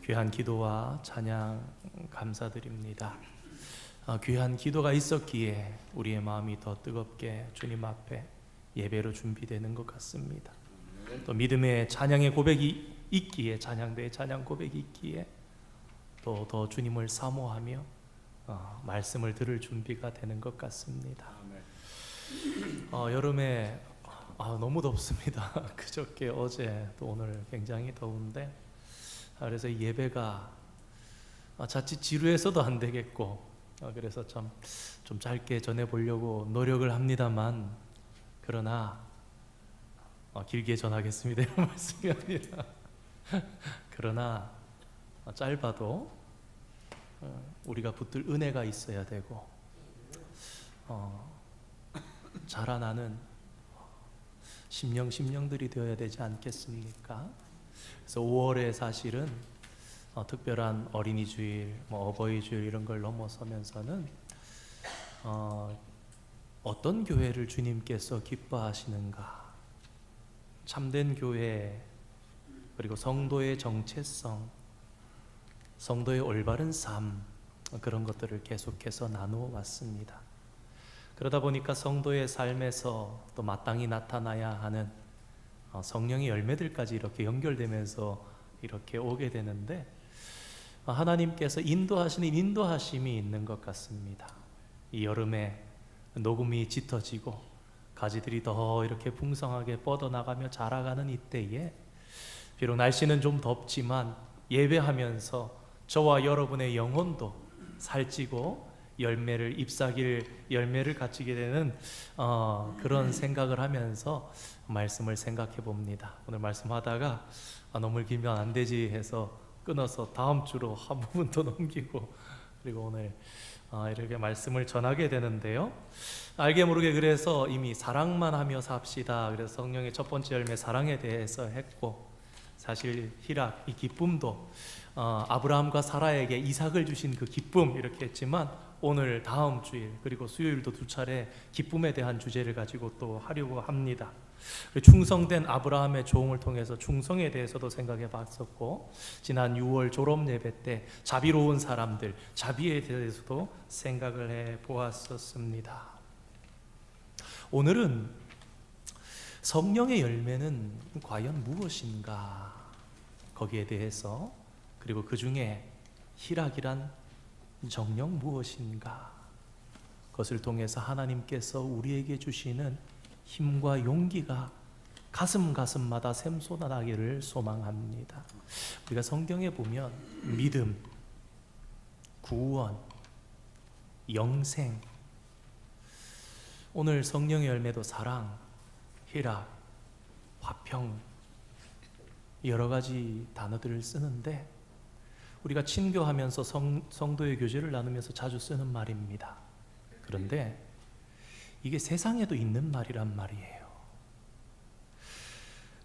귀한 기도와 찬양 감사드립니다. 귀한 기도가 있었기에 우리의 마음이 더 뜨겁게 주님 앞에 예배로 준비되는 것 같습니다. 또 믿음의 찬양의 고백이 있기에, 찬양대의 찬양 고백이 있기에 또 더 주님을 사모하며 말씀을 들을 준비가 되는 것 같습니다. 여름에 너무 덥습니다. 그저께 어제 또 오늘 굉장히 더운데, 그래서 예배가 자칫 지루해서도 안 되겠고, 그래서 좀 짧게 전해보려고 노력을 합니다만, 그러나 길게 전하겠습니다 이런 말씀이 아니라 그러나 짧아도 우리가 붙들 은혜가 있어야 되고 자라나는 심령들이 되어야 되지 않겠습니까? 그래서 5월에 사실은 특별한 어린이 주일, 어버이 주일 이런 걸 넘어서면서는 어떤 교회를 주님께서 기뻐하시는가, 참된 교회, 그리고 성도의 정체성, 성도의 올바른 삶, 그런 것들을 계속해서 나누어 왔습니다. 그러다 보니까 성도의 삶에서 또 마땅히 나타나야 하는 성령의 열매들까지 이렇게 연결되면서 이렇게 오게 되는데, 하나님께서 인도하시는 인도하심이 있는 것 같습니다. 이 여름에 녹음이 짙어지고 가지들이 더 이렇게 풍성하게 뻗어나가며 자라가는 이때에, 비록 날씨는 좀 덥지만 예배하면서 저와 여러분의 영혼도 살찌고 열매를 잎사귀를 열매를 갖추게 되는 그런 생각을 하면서 말씀을 생각해 봅니다. 오늘 말씀하다가 너무 길면 안 되지 해서 끊어서 다음 주로 한 부분 더 넘기고, 그리고 오늘 이렇게 말씀을 전하게 되는데요. 알게 모르게 그래서 이미 사랑만 하며 삽시다, 그래서 성령의 첫 번째 열매 사랑에 대해서 했고, 사실 희락, 이 기쁨도 아브라함과 사라에게 이삭을 주신 그 기쁨 이렇게 했지만, 오늘 다음 주일 그리고 수요일도 두 차례 기쁨에 대한 주제를 가지고 또 하려고 합니다. 충성된 아브라함의 조응을 통해서 충성에 대해서도 생각해 봤었고, 지난 6월 졸업 예배 때 자비로운 사람들, 자비에 대해서도 생각을 해 보았었습니다. 오늘은 성령의 열매는 과연 무엇인가, 거기에 대해서, 그리고 그 중에 희락이란 정녕 무엇인가, 그것을 통해서 하나님께서 우리에게 주시는 힘과 용기가 가슴마다 샘솟아나기를 소망합니다. 우리가 성경에 보면 믿음, 구원, 영생, 오늘 성령의 열매도 사랑, 희락, 화평, 여러 가지 단어들을 쓰는데, 우리가 친교하면서 성도의 교제를 나누면서 자주 쓰는 말입니다. 그런데 이게 세상에도 있는 말이란 말이에요.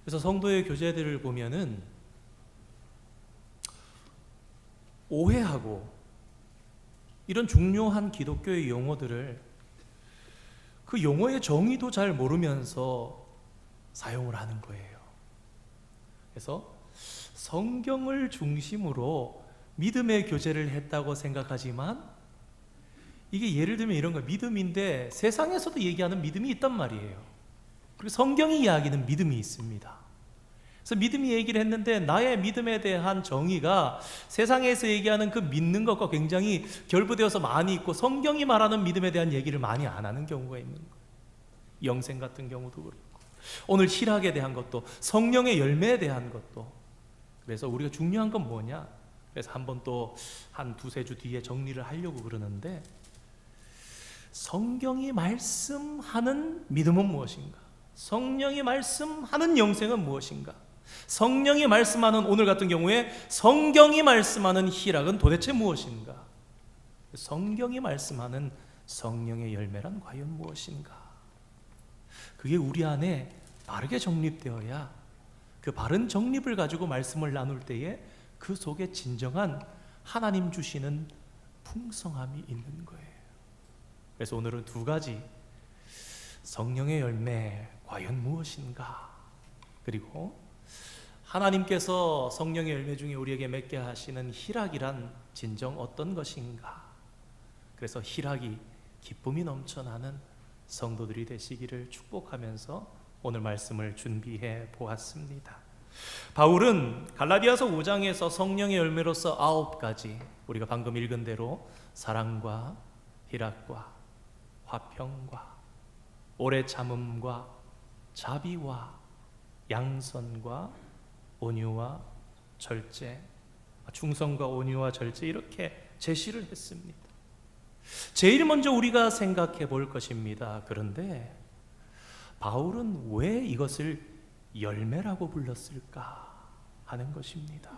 그래서 성도의 교제들을 보면은 오해하고 이런 중요한 기독교의 용어들을, 그 용어의 정의도 잘 모르면서 사용을 하는 거예요. 그래서 성경을 중심으로 믿음의 교제를 했다고 생각하지만, 이게 예를 들면 이런 거예요. 믿음인데 세상에서도 얘기하는 믿음이 있단 말이에요. 그리고 성경이 이야기하는 믿음이 있습니다. 그래서 믿음이 얘기를 했는데 나의 믿음에 대한 정의가 세상에서 얘기하는 그 믿는 것과 굉장히 결부되어서 많이 있고, 성경이 말하는 믿음에 대한 얘기를 많이 안 하는 경우가 있는 거예요. 영생 같은 경우도 그렇고, 오늘 희락에 대한 것도, 성령의 열매에 대한 것도. 그래서 우리가 중요한 건 뭐냐, 그래서 한번 또 한 두세 주 뒤에 정리를 하려고 그러는데, 성경이 말씀하는 믿음은 무엇인가, 성령이 말씀하는 영생은 무엇인가, 성령이 말씀하는, 오늘 같은 경우에 성경이 말씀하는 희락은 도대체 무엇인가, 성경이 말씀하는 성령의 열매란 과연 무엇인가, 그게 우리 안에 바르게 정립되어야, 그 바른 정립을 가지고 말씀을 나눌 때에 그 속에 진정한 하나님 주시는 풍성함이 있는 거예요. 그래서 오늘은 두 가지, 성령의 열매 과연 무엇인가, 그리고 하나님께서 성령의 열매 중에 우리에게 맺게 하시는 희락이란 진정 어떤 것인가? 그래서 희락이 기쁨이 넘쳐나는 성도들이 되시기를 축복하면서 오늘 말씀을 준비해 보았습니다. 바울은 갈라디아서 5장에서 성령의 열매로서 9가지, 우리가 방금 읽은 대로 사랑과 희락과 화평과 오래 참음과 자비와 양선과 온유와 절제, 충성과 온유와 절제, 이렇게 제시를 했습니다. 제일 먼저 우리가 생각해 볼 것입니다. 그런데 바울은 왜 이것을 열매라고 불렀을까 하는 것입니다.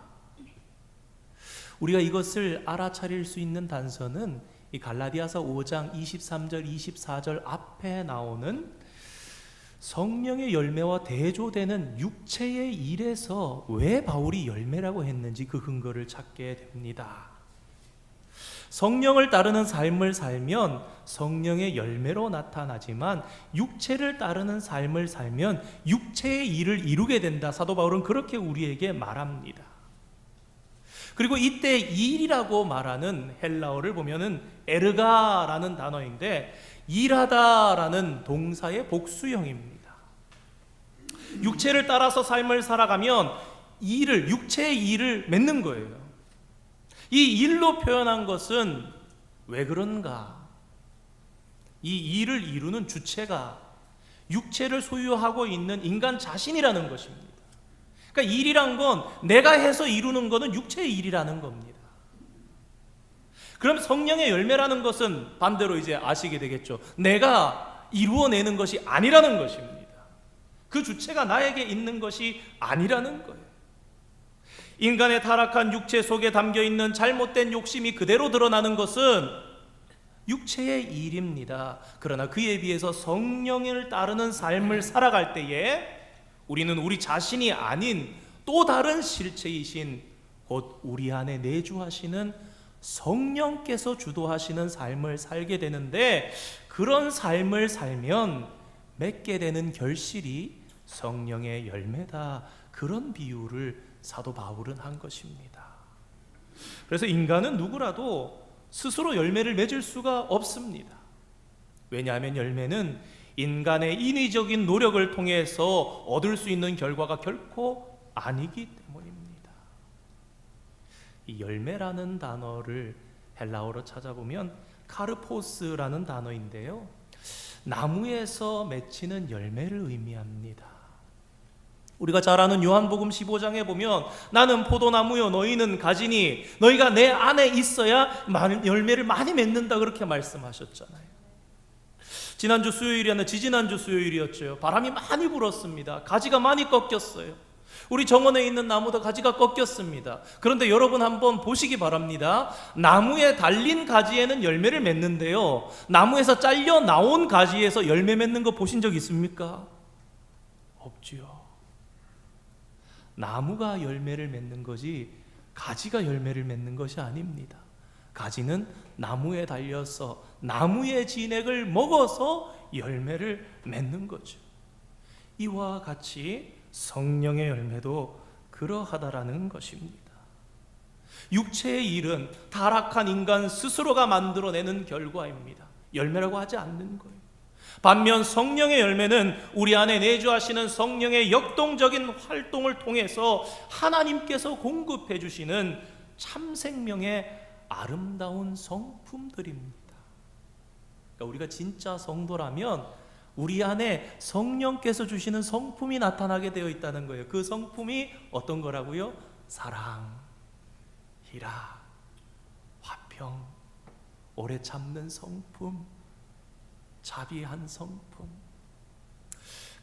우리가 이것을 알아차릴 수 있는 단서는 이 갈라디아서 5장 23절 24절 앞에 나오는 성령의 열매와 대조되는 육체의 일에서 왜 바울이 열매라고 했는지 그 근거를 찾게 됩니다. 성령을 따르는 삶을 살면 성령의 열매로 나타나지만 육체를 따르는 삶을 살면 육체의 일을 이루게 된다. 사도 바울은 그렇게 우리에게 말합니다. 그리고 이때 일이라고 말하는 헬라어를 보면은 에르가라는 단어인데 일하다라는 동사의 복수형입니다. 육체를 따라서 삶을 살아가면 육체의 일을 맺는 거예요. 이 일로 표현한 것은 왜 그런가? 이 일을 이루는 주체가 육체를 소유하고 있는 인간 자신이라는 것입니다. 그러니까 일이란 건 내가 해서 이루는 것은 육체의 일이라는 겁니다. 그럼 성령의 열매라는 것은 반대로 이제 아시게 되겠죠. 내가 이루어내는 것이 아니라는 것입니다. 그 주체가 나에게 있는 것이 아니라는 거예요. 인간의 타락한 육체 속에 담겨있는 잘못된 욕심이 그대로 드러나는 것은 육체의 일입니다. 그러나 그에 비해서 성령을 따르는 삶을 살아갈 때에 우리는 우리 자신이 아닌 또 다른 실체이신 곧 우리 안에 내주하시는 성령께서 주도하시는 삶을 살게 되는데, 그런 삶을 살면 맺게 되는 결실이 성령의 열매다. 그런 비유를 사도 바울은 한 것입니다. 그래서 인간은 누구라도 스스로 열매를 맺을 수가 없습니다. 왜냐하면 열매는 인간의 인위적인 노력을 통해서 얻을 수 있는 결과가 결코 아니기 때문입니다. 이 열매라는 단어를 헬라어로 찾아보면 카르포스라는 단어인데요, 나무에서 맺히는 열매를 의미합니다. 우리가 잘 아는 요한복음 15장에 보면 나는 포도나무요 너희는 가지니 너희가 내 안에 있어야 열매를 많이 맺는다, 그렇게 말씀하셨잖아요. 지난주 수요일이었나 지지난주 수요일이었죠. 바람이 많이 불었습니다. 가지가 많이 꺾였어요. 우리 정원에 있는 나무도 가지가 꺾였습니다. 그런데 여러분 한번 보시기 바랍니다. 나무에 달린 가지에는 열매를 맺는데요, 나무에서 잘려 나온 가지에서 열매 맺는 거 보신 적 있습니까? 없지요. 나무가 열매를 맺는 거지 가지가 열매를 맺는 것이 아닙니다. 가지는 나무에 달려서 나무의 진액을 먹어서 열매를 맺는 거죠. 이와 같이 성령의 열매도 그러하다라는 것입니다. 육체의 일은 타락한 인간 스스로가 만들어내는 결과입니다. 열매라고 하지 않는 거예요. 반면 성령의 열매는 우리 안에 내주하시는 성령의 역동적인 활동을 통해서 하나님께서 공급해 주시는 참 생명의 아름다운 성품들입니다. 그러니까 우리가 진짜 성도라면 우리 안에 성령께서 주시는 성품이 나타나게 되어 있다는 거예요. 그 성품이 어떤 거라고요? 사랑, 희락, 화평, 오래 참는 성품, 자비한 성품.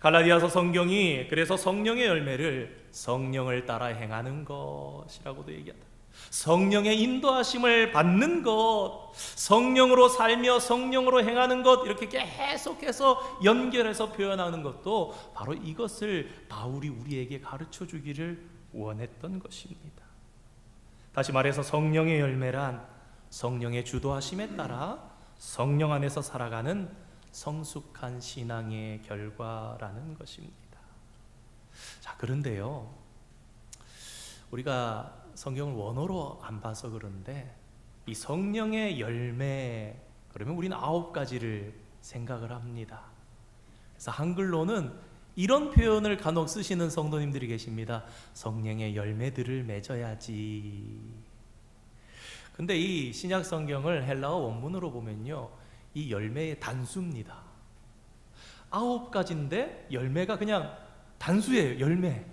갈라디아서 성경이 그래서 성령의 열매를 성령을 따라 행하는 것이라고도 얘기한다. 성령의 인도하심을 받는 것, 성령으로 살며 성령으로 행하는 것, 이렇게 계속해서 연결해서 표현하는 것도 바로 이것을 바울이 우리에게 가르쳐 주기를 원했던 것입니다. 다시 말해서 성령의 열매란 성령의 주도하심에 따라 성령 안에서 살아가는 성숙한 신앙의 결과라는 것입니다. 자, 그런데요, 우리가 성경을 원어로 안 봐서 그런데 이 성령의 열매 그러면 우리는 9가지를 생각을 합니다. 그래서 한글로는 이런 표현을 간혹 쓰시는 성도님들이 계십니다. 성령의 열매들을 맺어야지. 근데 이 신약 성경을 헬라어 원문으로 보면요, 이 열매의 단수입니다. 9가지인데 열매가 그냥 단수예요. 열매.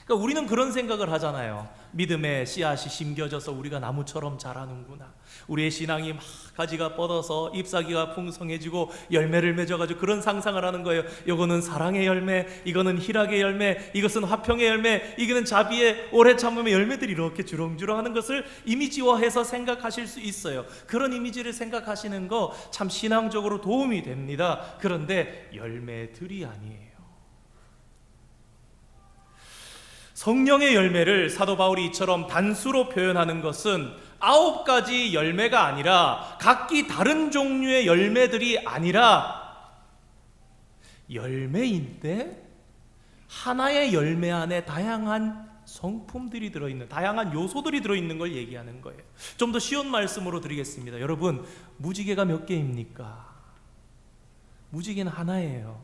그러니까 우리는 그런 생각을 하잖아요. 믿음의 씨앗이 심겨져서 우리가 나무처럼 자라는구나. 우리의 신앙이 막 가지가 뻗어서 잎사귀가 풍성해지고 열매를 맺어가지고 그런 상상을 하는 거예요. 이거는 사랑의 열매, 이거는 희락의 열매, 이것은 화평의 열매, 이거는 자비의 오래 참음의 열매들이 이렇게 주렁주렁 하는 것을 이미지화해서 생각하실 수 있어요. 그런 이미지를 생각하시는 거 참 신앙적으로 도움이 됩니다. 그런데 열매들이 아니에요. 성령의 열매를 사도 바울이 이처럼 단수로 표현하는 것은 9가지 열매가 아니라 각기 다른 종류의 열매들이 아니라 열매인데 하나의 열매 안에 다양한 성품들이 들어있는, 다양한 요소들이 들어있는 걸 얘기하는 거예요. 좀 더 쉬운 말씀으로 드리겠습니다. 여러분, 무지개가 몇 개입니까? 무지개는 하나예요.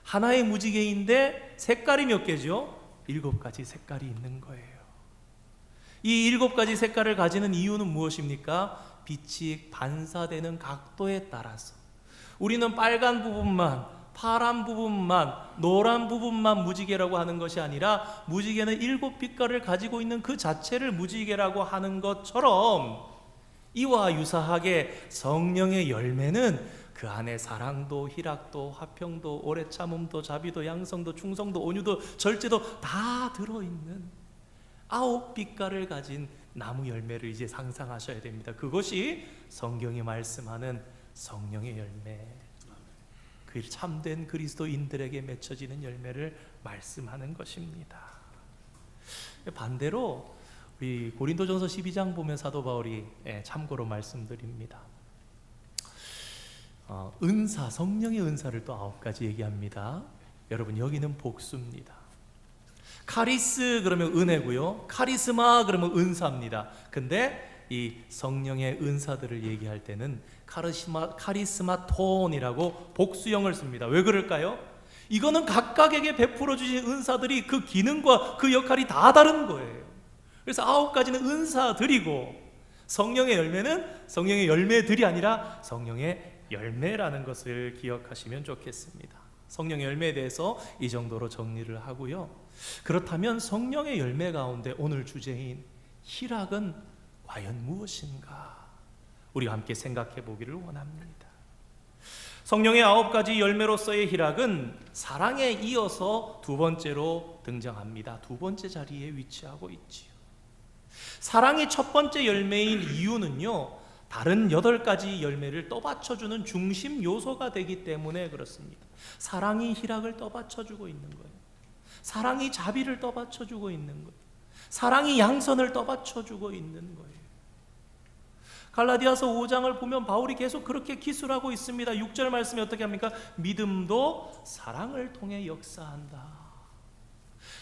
하나의 무지개인데 색깔이 몇 개죠? 7가지 색깔이 있는 거예요. 이 7가지 색깔을 가지는 이유는 무엇입니까? 빛이 반사되는 각도에 따라서. 우리는 빨간 부분만, 파란 부분만, 노란 부분만 무지개라고 하는 것이 아니라 무지개는 7빛깔을 가지고 있는 그 자체를 무지개라고 하는 것처럼 이와 유사하게 성령의 열매는 그 안에 사랑도, 희락도, 화평도, 오래 참음도, 자비도, 양성도, 충성도, 온유도, 절제도 다 들어있는 9빛깔을 가진 나무 열매를 이제 상상하셔야 됩니다. 그것이 성경이 말씀하는 성령의 열매, 그 참된 그리스도인들에게 맺혀지는 열매를 말씀하는 것입니다. 반대로 우리 고린도전서 12장 보면 사도 바울이 참고로 말씀드립니다. 은사, 성령의 은사를 또 9가지 얘기합니다. 여러분, 여기는 복수입니다. 카리스 그러면 은혜고요, 카리스마 그러면 은사입니다. 근데 이 성령의 은사들을 얘기할 때는 카리스마톤이라고 복수형을 씁니다. 왜 그럴까요? 이거는 각각에게 베풀어 주신 은사들이 그 기능과 그 역할이 다 다른 거예요. 그래서 9가지는 은사들이고 성령의 열매는 성령의 열매들이 아니라 성령의 열매라는 것을 기억하시면 좋겠습니다. 성령의 열매에 대해서 이 정도로 정리를 하고요. 그렇다면 성령의 열매 가운데 오늘 주제인 희락은 과연 무엇인가? 우리가 함께 생각해 보기를 원합니다. 성령의 9가지 열매로서의 희락은 사랑에 이어서 2번째로 등장합니다. 2번째 자리에 위치하고 있지요. 사랑이 첫 번째 열매인 이유는요, 다른 8가지 열매를 떠받쳐주는 중심 요소가 되기 때문에 그렇습니다. 사랑이 희락을 떠받쳐주고 있는 거예요. 사랑이 자비를 떠받쳐주고 있는 거예요. 사랑이 양선을 떠받쳐주고 있는 거예요. 갈라디아서 5장을 보면 바울이 계속 그렇게 기술하고 있습니다. 6절 말씀이 어떻게 합니까? 믿음도 사랑을 통해 역사한다.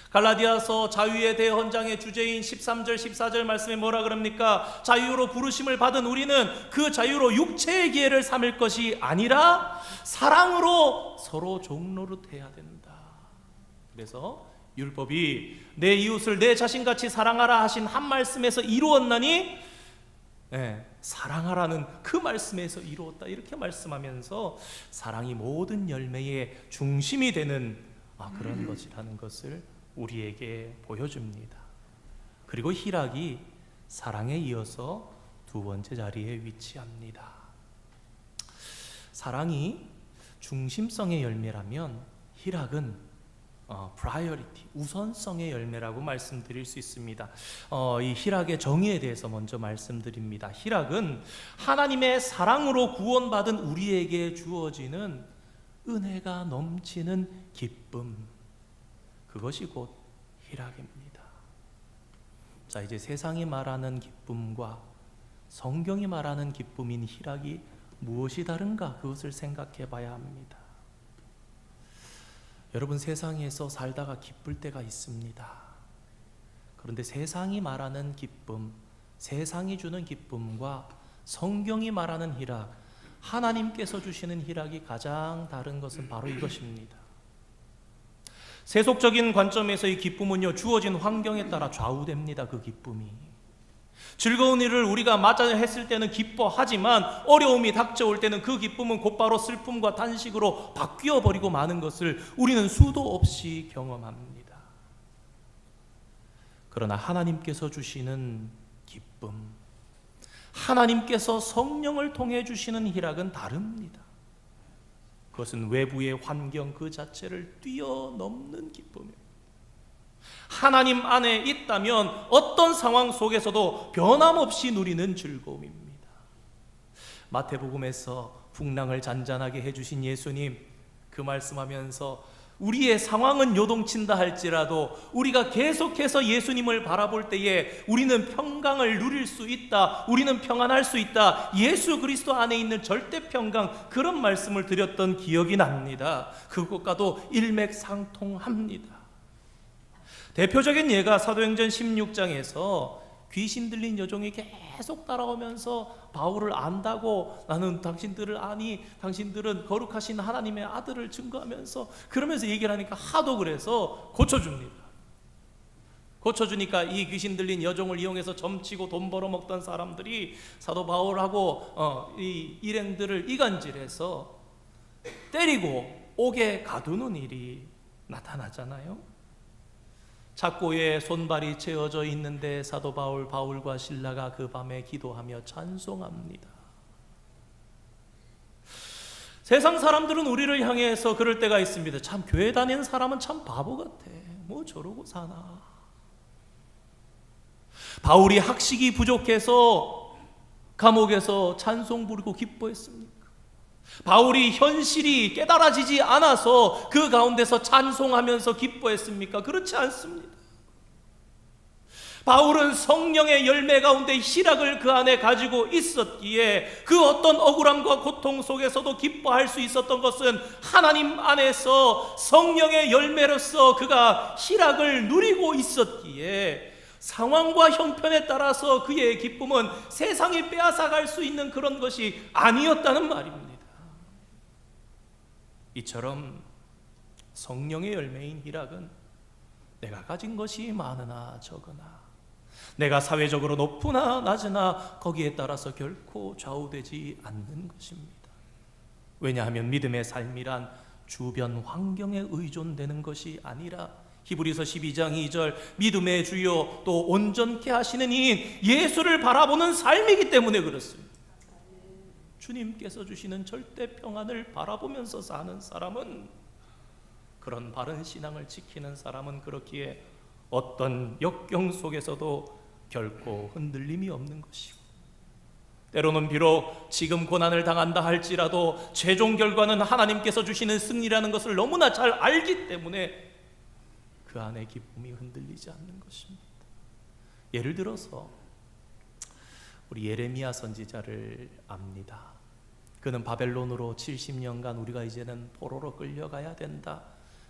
갈라디아서 자유에 대해 헌장의 주제인 13절 14절 말씀에 뭐라 그럽니까? 자유로 부르심을 받은 우리는 그 자유로 육체의 기회를 삼을 것이 아니라 사랑으로 서로 종노릇해야 된다. 그래서 율법이 내 이웃을 내 자신같이 사랑하라 하신 한 말씀에서 이루었나니 사랑하라는 그 말씀에서 이루었다, 이렇게 말씀하면서 사랑이 모든 열매의 중심이 되는 그런 것이라는 것을 우리에게 보여줍니다. 그리고 희락이 사랑에 이어서 2번째 자리에 위치합니다. 사랑이 중심성의 열매라면 희락은 priority, 우선성의 열매라고 말씀드릴 수 있습니다. 이 희락의 정의에 대해서 먼저 말씀드립니다. 희락은 하나님의 사랑으로 구원받은 우리에게 주어지는 은혜가 넘치는 기쁨, 그것이 곧 희락입니다. 자, 이제 세상이 말하는 기쁨과 성경이 말하는 기쁨인 희락이 무엇이 다른가, 그것을 생각해 봐야 합니다. 여러분, 세상에서 살다가 기쁠 때가 있습니다. 그런데 세상이 말하는 기쁨, 세상이 주는 기쁨과 성경이 말하는 희락, 하나님께서 주시는 희락이 가장 다른 것은 바로 이것입니다. 세속적인 관점에서의 기쁨은요, 주어진 환경에 따라 좌우됩니다. 그 기쁨이 즐거운 일을 우리가 맞아 했을 때는 기뻐하지만 어려움이 닥쳐올 때는 그 기쁨은 곧바로 슬픔과 단식으로 바뀌어 버리고 마는 것을 우리는 수도 없이 경험합니다. 그러나 하나님께서 주시는 기쁨, 하나님께서 성령을 통해 주시는 희락은 다릅니다. 그것은 외부의 환경 그 자체를 뛰어넘는 기쁨입니다. 하나님 안에 있다면 어떤 상황 속에서도 변함없이 누리는 즐거움입니다. 마태복음에서 풍랑을 잔잔하게 해주신 예수님, 그 말씀하면서 우리의 상황은 요동친다 할지라도 우리가 계속해서 예수님을 바라볼 때에 우리는 평강을 누릴 수 있다, 우리는 평안할 수 있다, 예수 그리스도 안에 있는 절대 평강, 그런 말씀을 드렸던 기억이 납니다. 그것과도 일맥상통합니다. 대표적인 예가 사도행전 16장에서 귀신 들린 여종이 계속 따라오면서 바울을 안다고, 나는 당신들을 아니, 당신들은 거룩하신 하나님의 아들을 증거하면서, 그러면서 얘기를 하니까 하도 그래서 고쳐줍니다. 고쳐주니까 이 귀신 들린 여종을 이용해서 점치고 돈 벌어먹던 사람들이 사도 바울하고 이 일행들을 이간질해서 때리고 옥에 가두는 일이 나타나잖아요. 착고에 손발이 채워져 있는데 사도 바울과 실라가 그 밤에 기도하며 찬송합니다. 세상 사람들은 우리를 향해서 그럴 때가 있습니다. 참 교회 다니는 사람은 참 바보 같아. 뭐 저러고 사나. 바울이 학식이 부족해서 감옥에서 찬송 부르고 기뻐했습니까? 바울이 현실이 깨달아지지 않아서 그 가운데서 찬송하면서 기뻐했습니까? 그렇지 않습니다. 바울은 성령의 열매 가운데 희락을 그 안에 가지고 있었기에 그 어떤 억울함과 고통 속에서도 기뻐할 수 있었던 것은 하나님 안에서 성령의 열매로서 그가 희락을 누리고 있었기에 상황과 형편에 따라서 그의 기쁨은 세상이 빼앗아갈 수 있는 그런 것이 아니었다는 말입니다. 이처럼 성령의 열매인 희락은 내가 가진 것이 많으나 적으나, 내가 사회적으로 높으나 낮으나 거기에 따라서 결코 좌우되지 않는 것입니다. 왜냐하면 믿음의 삶이란 주변 환경에 의존되는 것이 아니라 히브리서 12장 2절 믿음의 주요 또 온전케 하시는 이인 예수를 바라보는 삶이기 때문에 그렇습니다. 주님께서 주시는 절대 평안을 바라보면서 사는 사람은, 그런 바른 신앙을 지키는 사람은 그렇기에 어떤 역경 속에서도 결코 흔들림이 없는 것이고, 때로는 비록 지금 고난을 당한다 할지라도 최종 결과는 하나님께서 주시는 승리라는 것을 너무나 잘 알기 때문에 그 안에 기쁨이 흔들리지 않는 것입니다. 예를 들어서 우리 예레미야 선지자를 압니다. 그는 바벨론으로 70년간 우리가 이제는 포로로 끌려가야 된다,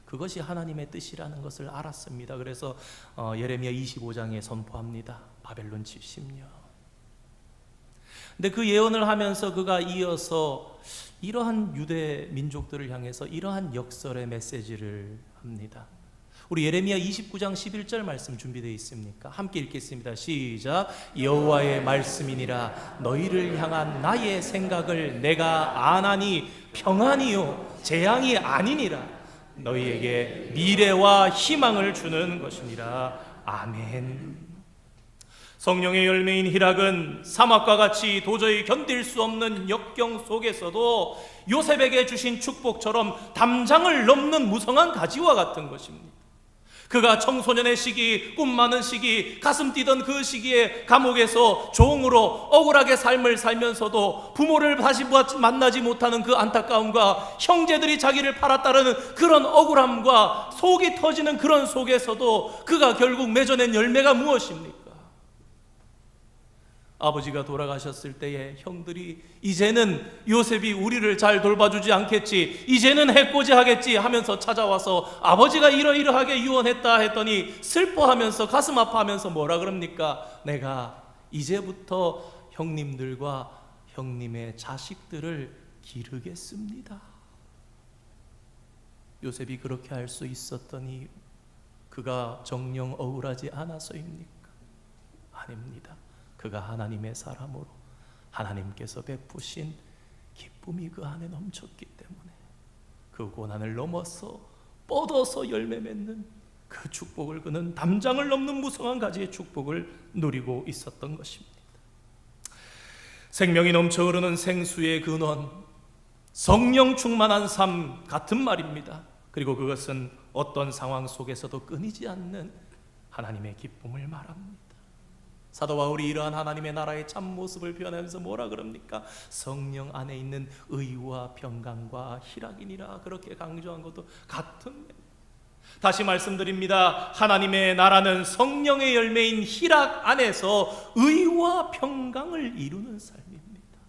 그것이 하나님의 뜻이라는 것을 알았습니다. 그래서 예레미야 25장에 선포합니다. 바벨론 70년. 근데 그 예언을 하면서 그가 이어서 이러한 유대 민족들을 향해서 이러한 역설의 메시지를 합니다. 우리 예레미야 29장 11절 말씀 준비되어 있습니까? 함께 읽겠습니다. 시작. 여호와의 말씀이니라. 너희를 향한 나의 생각을 내가 아나니 평안이요 재앙이 아니니라. 너희에게 미래와 희망을 주는 것이니라. 아멘. 성령의 열매인 희락은 사막과 같이 도저히 견딜 수 없는 역경 속에서도 요셉에게 주신 축복처럼 담장을 넘는 무성한 가지와 같은 것입니다. 그가 청소년의 시기, 꿈 많은 시기, 가슴 뛰던 그 시기에 감옥에서 종으로 억울하게 삶을 살면서도 부모를 다시 만나지 못하는 그 안타까움과 형제들이 자기를 팔았다는 그런 억울함과 속이 터지는 그런 속에서도 그가 결국 맺어낸 열매가 무엇입니까? 아버지가 돌아가셨을 때에 형들이 이제는 요셉이 우리를 잘 돌봐주지 않겠지, 이제는 해코지 하겠지 하면서 찾아와서 아버지가 이러이러하게 유언했다 했더니 슬퍼하면서 가슴 아파하면서 뭐라 그럽니까? 내가 이제부터 형님들과 형님의 자식들을 기르겠습니다. 요셉이 그렇게 할 수 있었던 이유, 그가 정령 억울하지 않아서입니까? 아닙니다. 그가 하나님의 사람으로 하나님께서 베푸신 기쁨이 그 안에 넘쳤기 때문에 그 고난을 넘어서 뻗어서 열매 맺는 그 축복을, 그는 담장을 넘는 무성한 가지의 축복을 누리고 있었던 것입니다. 생명이 넘쳐 흐르는 생수의 근원, 성령 충만한 삶 같은 말입니다. 그리고 그것은 어떤 상황 속에서도 끊이지 않는 하나님의 기쁨을 말합니다. 사도 바울이 이러한 하나님의 나라의 참모습을 표현하면서 뭐라 그럽니까? 성령 안에 있는 의와 평강과 희락이니라, 그렇게 강조한 것도 같은. 다시 말씀드립니다. 하나님의 나라는 성령의 열매인 희락 안에서 의와 평강을 이루는 삶입니다.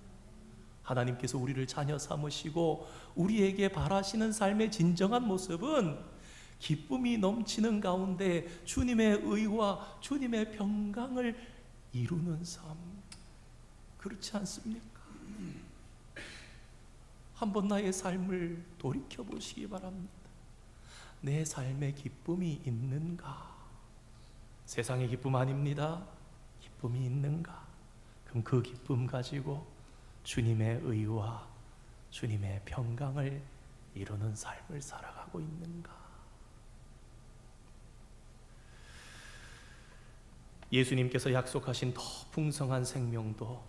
하나님께서 우리를 자녀 삼으시고 우리에게 바라시는 삶의 진정한 모습은 기쁨이 넘치는 가운데 주님의 의와 주님의 평강을 이루는 삶, 그렇지 않습니까? 한번 나의 삶을 돌이켜 보시기 바랍니다. 내 삶에 기쁨이 있는가? 세상의 기쁨 아닙니다. 기쁨이 있는가? 그럼 그 기쁨 가지고 주님의 의와 주님의 평강을 이루는 삶을 살아가고 있는가? 예수님께서 약속하신 더 풍성한 생명도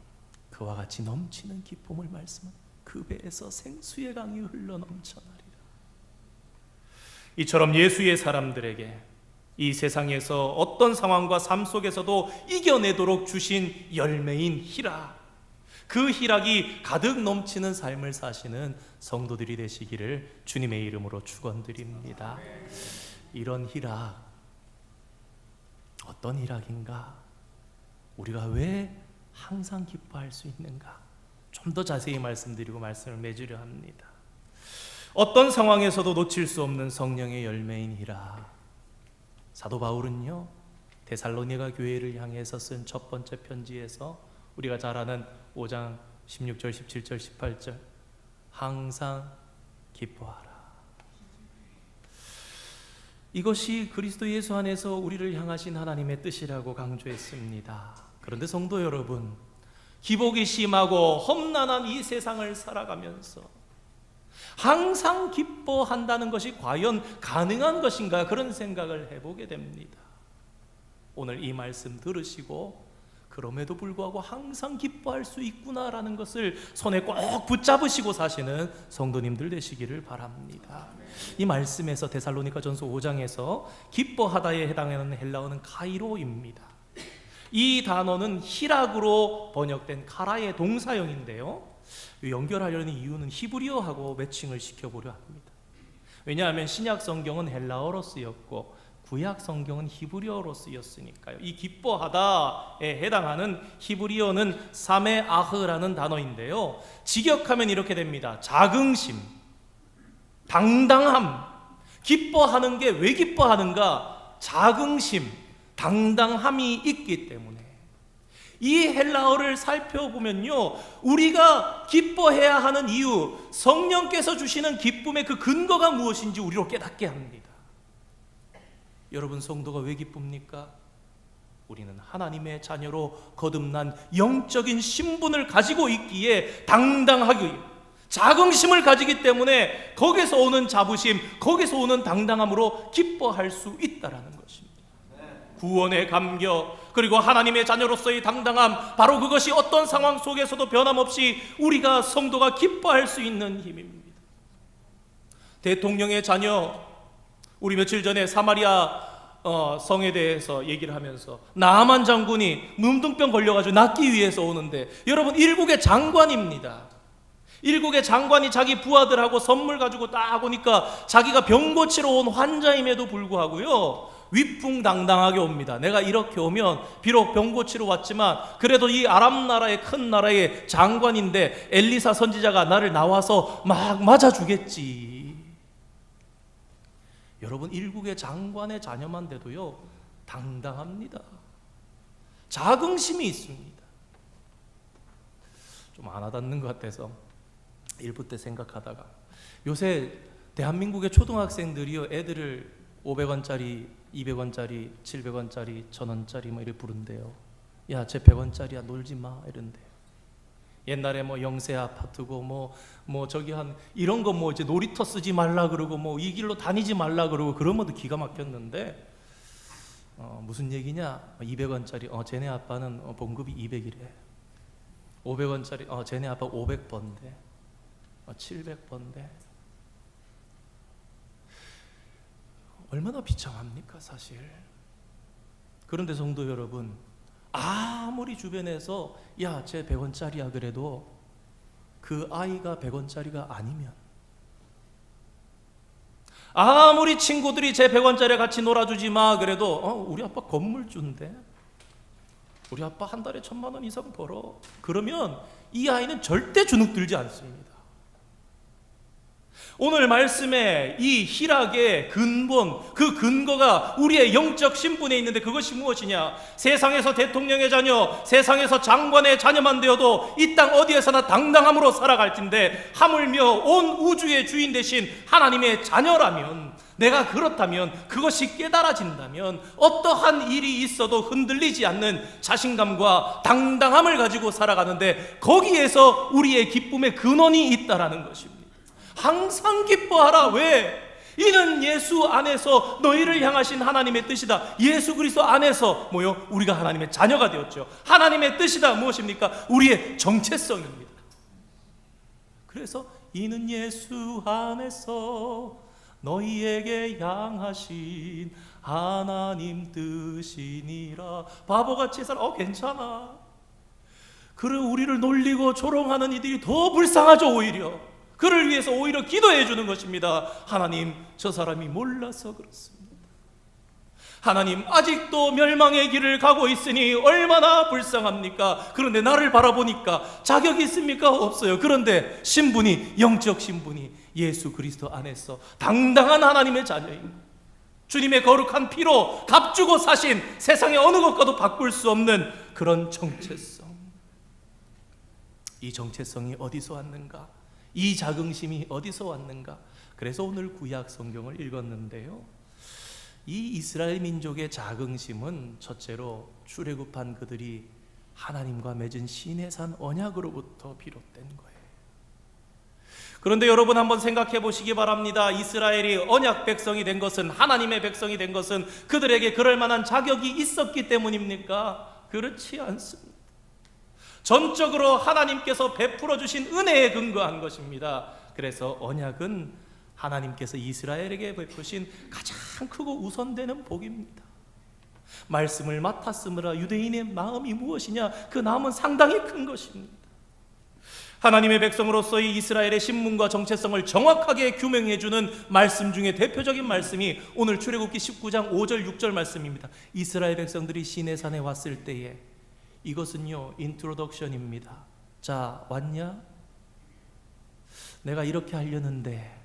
그와 같이 넘치는 기쁨을 말씀합니다. 그 배에서 생수의 강이 흘러 넘쳐나리라. 이처럼 예수의 사람들에게 이 세상에서 어떤 상황과 삶 속에서도 이겨내도록 주신 열매인 희락, 그 희락이 가득 넘치는 삶을 사시는 성도들이 되시기를 주님의 이름으로 축원드립니다. 이런 희락, 어떤 희락인가? 우리가 왜 항상 기뻐할 수 있는가? 좀 더 자세히 말씀드리고 말씀을 맺으려 합니다. 어떤 상황에서도 놓칠 수 없는 성령의 열매인 희락. 사도 바울은요, 데살로니가 교회를 향해서 쓴 첫 번째 편지에서 우리가 잘 아는 5장 16절, 17절, 18절, 항상 기뻐하라. 이것이 그리스도 예수 안에서 우리를 향하신 하나님의 뜻이라고 강조했습니다. 그런데 성도 여러분, 기복이 심하고 험난한 이 세상을 살아가면서 항상 기뻐한다는 것이 과연 가능한 것인가, 그런 생각을 해보게 됩니다. 오늘 이 말씀 들으시고 그럼에도 불구하고 항상 기뻐할 수 있구나라는 것을 손에 꼭 붙잡으시고 사시는 성도님들 되시기를 바랍니다. 이 말씀에서 데살로니가전서 5장에서 기뻐하다에 해당하는 헬라어는 카이로입니다. 이 단어는 희락으로 번역된 카라의 동사형인데요, 연결하려는 이유는 히브리어하고 매칭을 시켜보려 합니다. 왜냐하면 신약 성경은 헬라어로 쓰였고 구약 성경은 히브리어로 쓰였으니까요. 이 기뻐하다에 해당하는 히브리어는 사메아흐라는 단어인데요, 직역하면 이렇게 됩니다. 자긍심, 당당함. 기뻐하는 게 왜 기뻐하는가? 자긍심, 당당함이 있기 때문에. 이 헬라어를 살펴보면요, 우리가 기뻐해야 하는 이유, 성령께서 주시는 기쁨의 그 근거가 무엇인지 우리로 깨닫게 합니다. 여러분, 성도가 왜 기쁩니까? 우리는 하나님의 자녀로 거듭난 영적인 신분을 가지고 있기에 당당하게, 자긍심을 가지기 때문에 거기서 오는 자부심, 거기서 오는 당당함으로 기뻐할 수 있다라는 것입니다. 구원의 감격, 그리고 하나님의 자녀로서의 당당함, 바로 그것이 어떤 상황 속에서도 변함없이 우리가 성도가 기뻐할 수 있는 힘입니다. 대통령의 자녀, 우리 며칠 전에 사마리아 성에 대해서 얘기를 하면서 나아만 장군이 문둥병 걸려가지고 낫기 위해서 오는데, 여러분, 일국의 장관입니다. 일국의 장관이 자기 부하들하고 선물 가지고 딱 오니까 자기가 병 고치러 온 환자임에도 불구하고요, 위풍당당하게 옵니다. 내가 이렇게 오면 비록 병 고치러 왔지만 그래도 이 아람 나라의 큰 나라의 장관인데 엘리사 선지자가 나를 나와서 막 맞아주겠지. 여러분, 일국의 장관의 자녀만 돼도요 당당합니다. 자긍심이 있습니다. 좀 안 와닿는 것 같아서 1부 때 생각하다가, 요새 대한민국의 초등학생들이요 애들을 500원짜리, 200원짜리, 700원짜리, 1000원짜리 뭐 이렇게 부른대요. 야, 쟤 100원짜리야, 놀지 마, 이런데. 옛날에 뭐 영세 아파트고 뭐 저기 한 이런 거 뭐 이제 놀이터 쓰지 말라 그러고 뭐 이 길로 다니지 말라 그러고 그러면도 기가 막혔는데, 무슨 얘기냐? 200원짜리, 쟤네 아빠는 봉급이 200이래. 500원짜리, 쟤네 아빠 500번데, 700번데. 얼마나 비참합니까, 사실. 그런데 성도 여러분, 아무리 주변에서 야, 쟤 100원짜리야 그래도 그 아이가 100원짜리가 아니면, 아무리 친구들이 쟤 100원짜리 같이 놀아주지 마 그래도 우리 아빠 건물주인데, 우리 아빠 한 달에 1000만 원 이상 벌어, 그러면 이 아이는 절대 주눅들지 않습니다. 오늘 말씀에 이 희락의 근본, 그 근거가 우리의 영적 신분에 있는데 그것이 무엇이냐? 세상에서 대통령의 자녀, 세상에서 장관의 자녀만 되어도 이 땅 어디에서나 당당함으로 살아갈 텐데, 하물며 온 우주의 주인 되신 하나님의 자녀라면, 내가 그렇다면, 그것이 깨달아진다면 어떠한 일이 있어도 흔들리지 않는 자신감과 당당함을 가지고 살아가는데, 거기에서 우리의 기쁨의 근원이 있다라는 것입니다. 항상 기뻐하라. 왜? 이는 예수 안에서 너희를 향하신 하나님의 뜻이다. 예수 그리스도 안에서 뭐요? 우리가 하나님의 자녀가 되었죠. 하나님의 뜻이다. 무엇입니까? 우리의 정체성입니다. 그래서 이는 예수 안에서 너희에게 향하신 하나님 뜻이니라. 바보같이 살아. 괜찮아. 그래, 우리를 놀리고 조롱하는 이들이 더 불쌍하죠. 오히려 그를 위해서 오히려 기도해 주는 것입니다. 하나님, 저 사람이 몰라서 그렇습니다. 하나님, 아직도 멸망의 길을 가고 있으니 얼마나 불쌍합니까? 그런데 나를 바라보니까 자격이 있습니까? 없어요. 그런데 신분이, 영적 신분이 예수 그리스도 안에서 당당한 하나님의 자녀입니다. 주님의 거룩한 피로 값주고 사신 세상의 어느 것과도 바꿀 수 없는 그런 정체성. 이 정체성이 어디서 왔는가? 이 자긍심이 어디서 왔는가? 그래서 오늘 구약 성경을 읽었는데요, 이 이스라엘 민족의 자긍심은 첫째로 출애굽한 그들이 하나님과 맺은 시내산 언약으로부터 비롯된 거예요. 그런데 여러분 한번 생각해 보시기 바랍니다. 이스라엘이 언약 백성이 된 것은, 하나님의 백성이 된 것은 그들에게 그럴 만한 자격이 있었기 때문입니까? 그렇지 않습니다. 전적으로 하나님께서 베풀어 주신 은혜에 근거한 것입니다. 그래서 언약은 하나님께서 이스라엘에게 베푸신 가장 크고 우선되는 복입니다. 말씀을 맡았으므라 유대인의 마음이 무엇이냐? 그 마음은 상당히 큰 것입니다. 하나님의 백성으로서의 이스라엘의 신분과 정체성을 정확하게 규명해 주는 말씀 중에 대표적인 말씀이 오늘 출애굽기 19장 5절 6절 말씀입니다. 이스라엘 백성들이 시내산에 왔을 때에, 이것은요 인트로덕션입니다. 자, 왔냐? 내가 이렇게 하려는데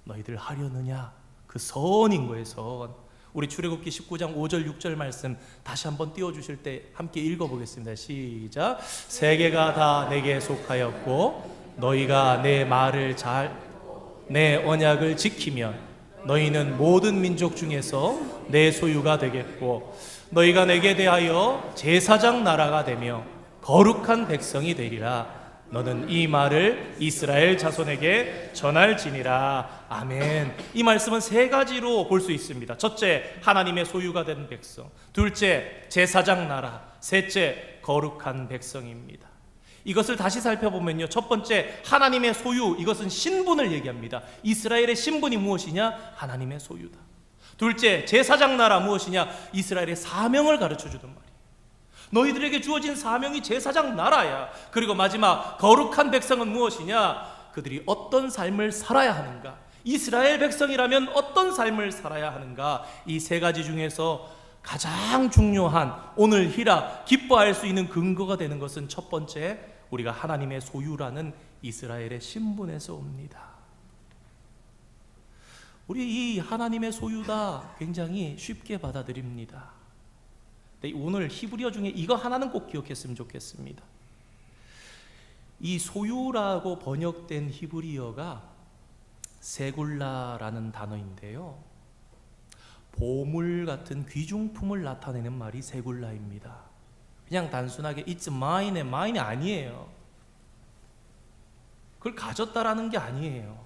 너희들 하려느냐? 그 선인 거예요, 선. 우리 출애굽기 19장 5절 6절 말씀 다시 한번 띄워주실 때 함께 읽어보겠습니다. 시작. 세계가 다 내게 속하였고 너희가 내 말을 내 언약을 지키면 너희는 모든 민족 중에서 내 소유가 되겠고 너희가 내게 대하여 제사장 나라가 되며 거룩한 백성이 되리라. 너는 이 말을 이스라엘 자손에게 전할지니라. 아멘. 이 말씀은 세 가지로 볼 수 있습니다. 첫째, 하나님의 소유가 된 백성. 둘째, 제사장 나라. 셋째, 거룩한 백성입니다. 이것을 다시 살펴보면요, 첫 번째, 하나님의 소유. 이것은 신분을 얘기합니다. 이스라엘의 신분이 무엇이냐? 하나님의 소유다. 둘째, 제사장 나라. 무엇이냐? 이스라엘의 사명을 가르쳐주는 말이에요. 너희들에게 주어진 사명이 제사장 나라야. 그리고 마지막, 거룩한 백성은 무엇이냐? 그들이 어떤 삶을 살아야 하는가? 이스라엘 백성이라면 어떤 삶을 살아야 하는가? 이 세 가지 중에서 가장 중요한 오늘 히라 기뻐할 수 있는 근거가 되는 것은 첫 번째, 우리가 하나님의 소유라는 이스라엘의 신분에서 옵니다. 우리 이 하나님의 소유다 굉장히 쉽게 받아들입니다. 오늘 히브리어 중에 이거 하나는 꼭 기억했으면 좋겠습니다. 이 소유라고 번역된 히브리어가 세굴라라는 단어인데요, 보물 같은 귀중품을 나타내는 말이 세굴라입니다. 그냥 단순하게 It's mine의 mine이 아니에요. 그걸 가졌다라는 게 아니에요.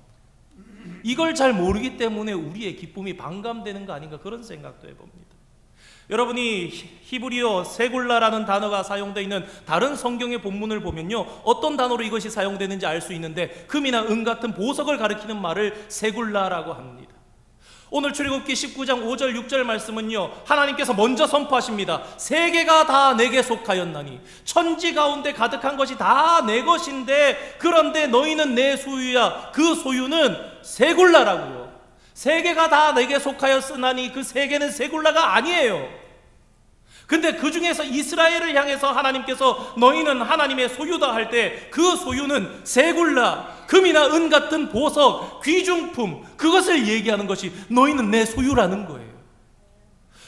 이걸 잘 모르기 때문에 우리의 기쁨이 반감되는 거 아닌가, 그런 생각도 해봅니다. 여러분이 히브리어 세굴라라는 단어가 사용되어 있는 다른 성경의 본문을 보면요, 어떤 단어로 이것이 사용되는지 알 수 있는데 금이나 은 같은 보석을 가리키는 말을 세굴라라고 합니다. 오늘 출애굽기 19장 5절 6절 말씀은요, 하나님께서 먼저 선포하십니다. 세계가 다 내게 속하였나니 천지 가운데 가득한 것이 다 내 것인데 그런데 너희는 내 소유야. 그 소유는 세굴라라고요. 세계가 다 내게 속하였으나니 그 세계는 세굴라가 아니에요. 근데 그 중에서 이스라엘을 향해서 하나님께서 너희는 하나님의 소유다 할 때 그 소유는 세굴라, 금이나 은 같은 보석, 귀중품, 그것을 얘기하는 것이 너희는 내 소유라는 거예요.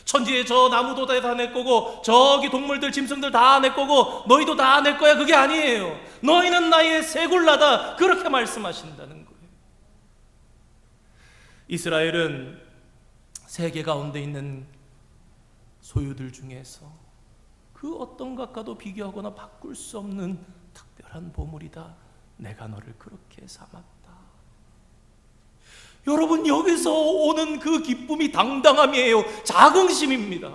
천지의 저 나무도 다 내 거고 저기 동물들 짐승들 다 내 거고 너희도 다 내 거야, 그게 아니에요. 너희는 나의 세굴라다, 그렇게 말씀하신다는 거예요. 이스라엘은 세계 가운데 있는 소유들 중에서 그 어떤 것과도 비교하거나 바꿀 수 없는 특별한 보물이다. 내가 너를 그렇게 삼았다. 여러분, 여기서 오는 그 기쁨이 당당함이에요. 자긍심입니다.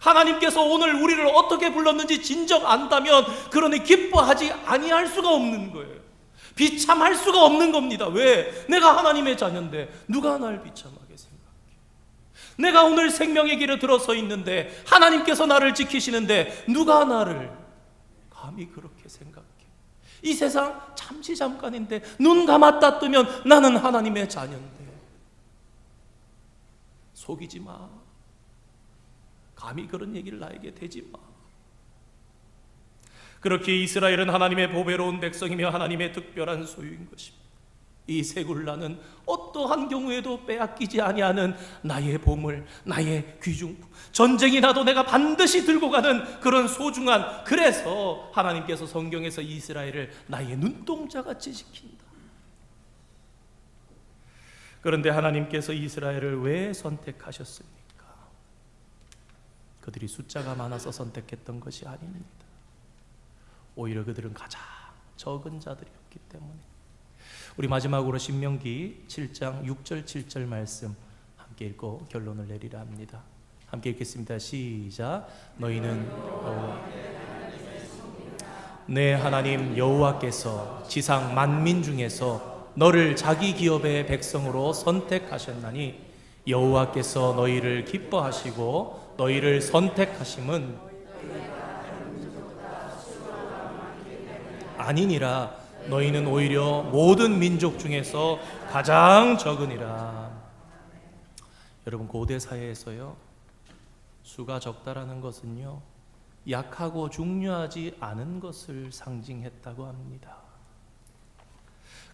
하나님께서 오늘 우리를 어떻게 불렀는지 진정 안다면 그러니 기뻐하지 아니할 수가 없는 거예요. 비참할 수가 없는 겁니다. 왜? 내가 하나님의 자녀인데 누가 날 비참하게 생각해? 내가 오늘 생명의 길에 들어서 있는데 하나님께서 나를 지키시는데 누가 나를 감히 그렇게 생각해? 이 세상 잠시 잠깐인데 눈 감았다 뜨면 나는 하나님의 자녀인데. 속이지 마. 감히 그런 얘기를 나에게 대지 마. 그렇게 이스라엘은 하나님의 보배로운 백성이며 하나님의 특별한 소유인 것입니다. 이 세굴라는 어떠한 경우에도 빼앗기지 아니하는 나의 보물, 나의 귀중품, 전쟁이 나도 내가 반드시 들고 가는 그런 소중한, 그래서 하나님께서 성경에서 이스라엘을 나의 눈동자같이 지킨다. 그런데 하나님께서 이스라엘을 왜 선택하셨습니까? 그들이 숫자가 많아서 선택했던 것이 아닙니다. 오히려 그들은 가장 적은 자들이었기 때문에. 우리 마지막으로 신명기 7장 6절 7절 말씀 함께 읽고 결론을 내리라 합니다. 함께 읽겠습니다. 시작. 너희는 내 하나님 여호와께서 지상 만민 중에서 너를 자기 기업의 백성으로 선택하셨나니 여호와께서 너희를 기뻐하시고 너희를 선택하심은 아니니라. 너희는 오히려 모든 민족 중에서 가장 적으니라. 여러분, 고대 사회에서요, 수가 적다라는 것은요, 약하고 중요하지 않은 것을 상징했다고 합니다.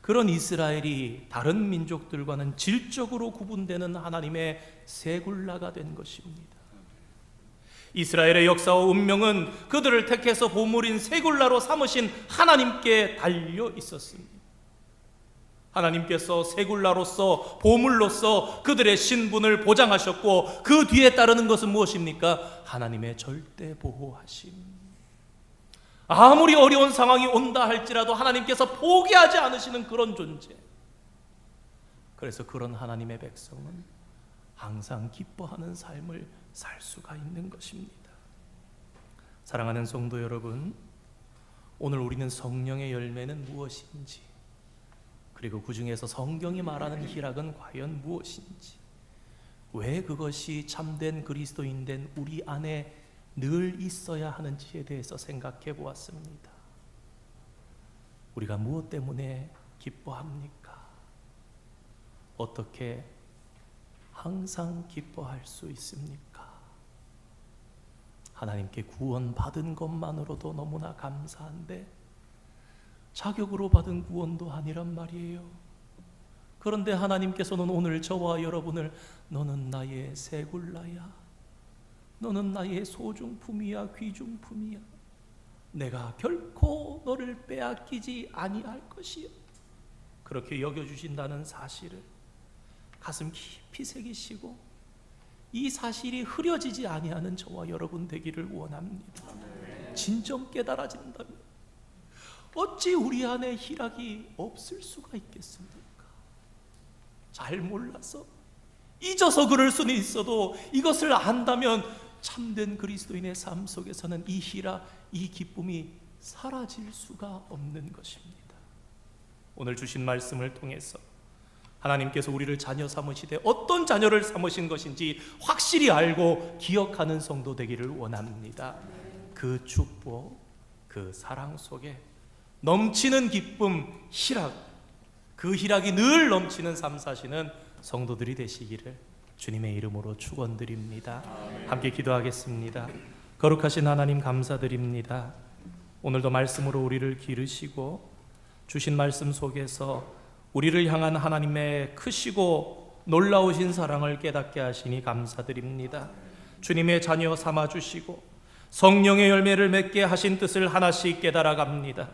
그런 이스라엘이 다른 민족들과는 질적으로 구분되는 하나님의 세굴라가 된 것입니다. 이스라엘의 역사와 운명은 그들을 택해서 보물인 세굴라로 삼으신 하나님께 달려 있었습니다. 하나님께서 세굴라로서, 보물로서 그들의 신분을 보장하셨고 그 뒤에 따르는 것은 무엇입니까? 하나님의 절대 보호하심. 아무리 어려운 상황이 온다 할지라도 하나님께서 포기하지 않으시는 그런 존재. 그래서 그런 하나님의 백성은 항상 기뻐하는 삶을 살 수가 있는 것입니다. 사랑하는 성도 여러분, 오늘 우리는 성령의 열매는 무엇인지, 그리고 그 중에서 성경이 말하는 희락은 과연 무엇인지, 왜 그것이 참된 그리스도인된 우리 안에 늘 있어야 하는지에 대해서 생각해 보았습니다. 우리가 무엇 때문에 기뻐합니까? 어떻게 항상 기뻐할 수 있습니까? 하나님께 구원받은 것만으로도 너무나 감사한데 자격으로 받은 구원도 아니란 말이에요. 그런데 하나님께서는 오늘 저와 여러분을 너는 나의 새굴라야, 너는 나의 소중품이야, 귀중품이야, 내가 결코 너를 빼앗기지 아니할 것이요, 그렇게 여겨주신다는 사실을 가슴 깊이 새기시고 이 사실이 흐려지지 아니하는 저와 여러분 되기를 원합니다. 진정 깨달아진다면 어찌 우리 안에 희락이 없을 수가 있겠습니까? 잘 몰라서 잊어서 그럴 수는 있어도 이것을 안다면 참된 그리스도인의 삶 속에서는 이 희락, 이 기쁨이 사라질 수가 없는 것입니다. 오늘 주신 말씀을 통해서 하나님께서 우리를 자녀 삼으시되 어떤 자녀를 삼으신 것인지 확실히 알고 기억하는 성도 되기를 원합니다. 그 축복, 그 사랑 속에 넘치는 기쁨, 희락, 그 희락이 늘 넘치는 삶 사시는 성도들이 되시기를 주님의 이름으로 축원드립니다. 함께 기도하겠습니다. 거룩하신 하나님 감사드립니다. 오늘도 말씀으로 우리를 기르시고 주신 말씀 속에서 우리를 향한 하나님의 크시고 놀라우신 사랑을 깨닫게 하시니 감사드립니다. 주님의 자녀 삼아주시고 성령의 열매를 맺게 하신 뜻을 하나씩 깨달아갑니다.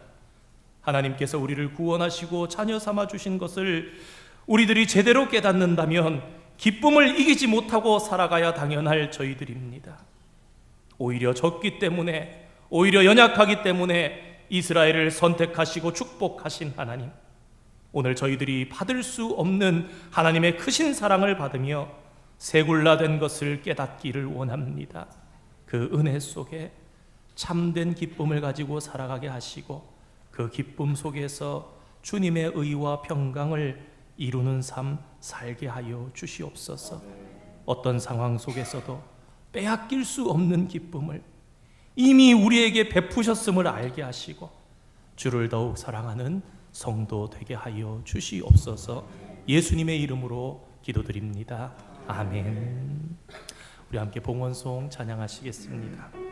하나님께서 우리를 구원하시고 자녀 삼아주신 것을 우리들이 제대로 깨닫는다면 기쁨을 이기지 못하고 살아가야 당연할 저희들입니다. 오히려 적기 때문에, 오히려 연약하기 때문에 이스라엘을 선택하시고 축복하신 하나님, 오늘 저희들이 받을 수 없는 하나님의 크신 사랑을 받으며 새굴라된 것을 깨닫기를 원합니다. 그 은혜 속에 참된 기쁨을 가지고 살아가게 하시고 그 기쁨 속에서 주님의 의와 평강을 이루는 삶 살게 하여 주시옵소서. 어떤 상황 속에서도 빼앗길 수 없는 기쁨을 이미 우리에게 베푸셨음을 알게 하시고 주를 더욱 사랑하는 성도 되게 하여 주시옵소서. 예수님의 이름으로 기도드립니다. 아멘. 우리 함께 봉헌송 찬양하시겠습니다.